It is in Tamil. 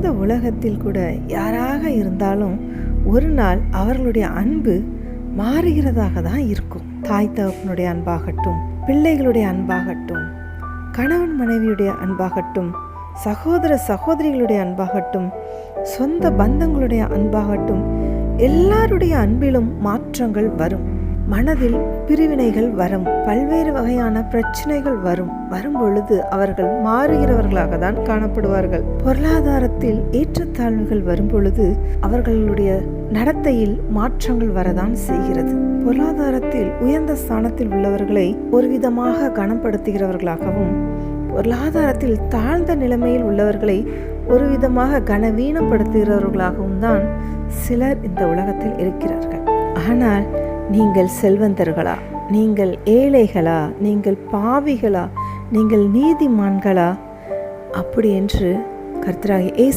இந்த உலகத்தில் கூட யாராக இருந்தாலும் ஒரு நாள் அவர்களுடைய அன்பு மாறுகிறதாக தான் இருக்கும். தாய் தகப்பனுடைய அன்பாகட்டும், பிள்ளைகளுடைய அன்பாகட்டும், கணவன் மனைவியுடைய அன்பாகட்டும், சகோதர சகோதரிகளுடைய அன்பாகட்டும், சொந்த பந்தங்களுடைய அன்பாகட்டும், எல்லாருடைய அன்பிலும் மாற்றங்கள் வரும். மனதில் பிரிவினைகள் வரும், பல்வேறு வகையான பிரச்சனைகள் வரும் பொழுது அவர்கள் மாறுகிறவர்களாக தான் காணப்படுவார்கள். பொருளாதாரத்தில் ஏற்றத்தாழ்வுகள் வரும் பொழுது அவர்களுடைய நடத்தையில் மாற்றங்கள் வரதான் செய்கிறது. பொருளாதாரத்தில் உயர்ந்த ஸ்தானத்தில் உள்ளவர்களை ஒரு விதமாக கனப்படுத்துகிறவர்களாகவும், பொருளாதாரத்தில் தாழ்ந்த நிலைமையில் உள்ளவர்களை ஒரு விதமாக கனவீனப்படுத்துகிறவர்களாகவும் தான் சிலர் இந்த உலகத்தில் இருக்கிறார்கள். ஆனால் நீங்கள் செல்வந்தர்களா, நீங்கள் ஏழைகளா, நீங்கள் பாவிகளா, நீங்கள் நீதிமான்களா, அப்படி என்று கர்த்தராகிய இயேசு